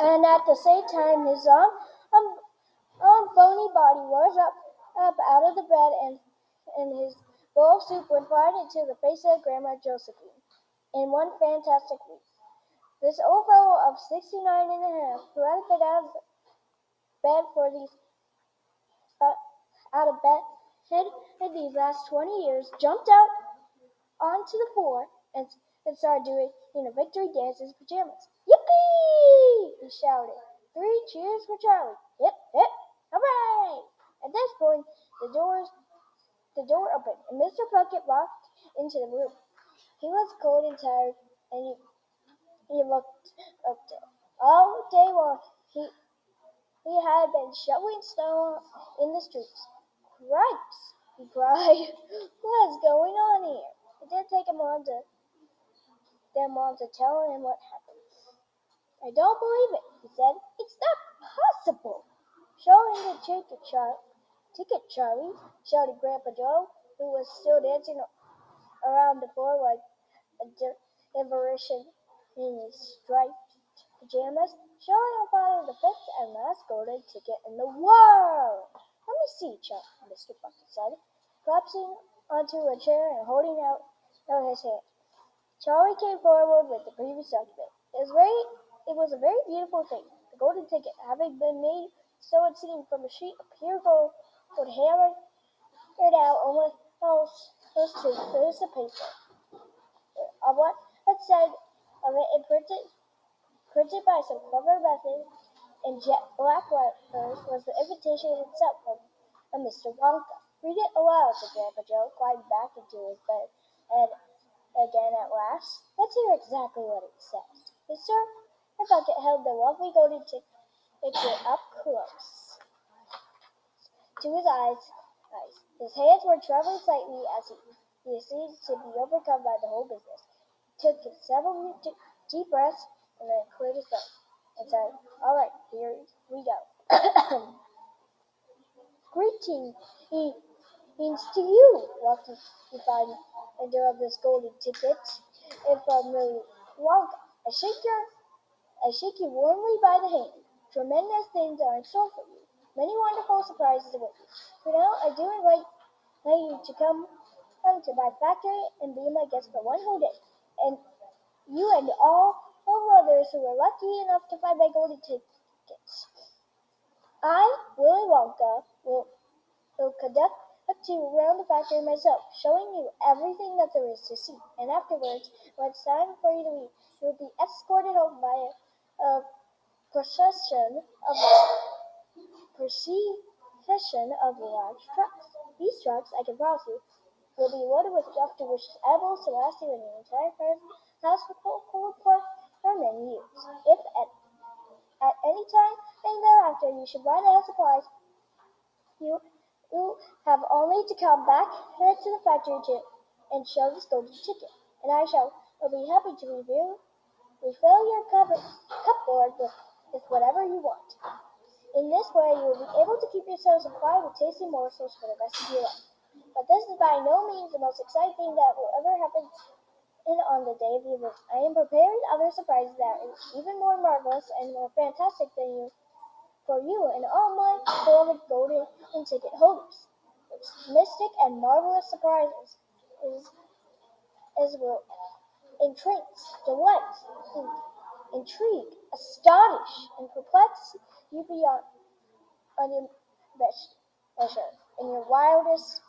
and at the same time his bony body rose up out of the bed, and his bowl of soup went right into the face of Grandma Josephine in one fantastic leap. This old fellow of 69 and a half, who hadn't been bed for these out of bed in these last 20 years, jumped out onto the floor and started doing a victory dance in his pajamas. Yippee! He shouted. 3 cheers for Charlie. Hip, hip, hooray! At this point, the door opened, and Mr. Puckett walked into the room. He was cold and tired, and he looked up there. All day long, he had been shoveling snow in the streets. Cripes! He cried. What's going on here? It didn't take them long to tell him what happened. I don't believe it, he said. It's not possible. Show him the ticket, Charlie, shouted Grandpa Joe, who was still dancing around the floor like a diversion in his striped pajamas. Show your father the fifth and last golden ticket in the world. Let me see, Charlie, Mr. Bucket said, collapsing onto a chair and holding out his hand. Charlie came forward with the previous document. It was a very beautiful thing. The golden ticket, having been made so it seemed from a sheet of pure gold, would hammer it out almost to the face of paper. On what had said of it and printed by some clever method in jet black letters, was the invitation itself from Mr. Wonka. Read it aloud, said Grandpa Joe, climbing back into his bed and again at last. Let's hear exactly what it says. Mr. Bucket held the lovely golden ticket up close to his eyes. His hands were trembling slightly as he seemed to be overcome by the whole business. He took several deep breaths and then cleared his throat and said, All right, here we go. Greetings to you, welcome to find ender of this golden ticket, and from Willy Wonka. I shake you warmly by the hand. Tremendous things are in store for you. Many wonderful surprises await you. For now, I do invite you to come to my factory and be my guest for one whole day. And you and all others who are lucky enough to find my golden tickets. I, Willy Wonka, will conduct you around the factory myself, showing you everything that there is to see. And afterwards, when it's time for you to leave, you will be escorted home by a procession of large trucks. These trucks, I can promise you, will be loaded with stuff to which edibles to last you in the entire house for many years. If at any time and thereafter you should run out of supplies, you have only to come back to the factory and show this golden ticket, and I will be happy to refill your cupboard with whatever you want. In this way, you will be able to keep yourself supplied with tasty morsels for the rest of your life. But this is by no means the most exciting thing that will ever happen on the day of the event. I am preparing other surprises that are even more marvelous and more fantastic than for you and all my beloved golden ticket holders. Which mystic and marvelous surprises will entrance, delight, intrigue, astonish, and perplex you beyond measure in your wildest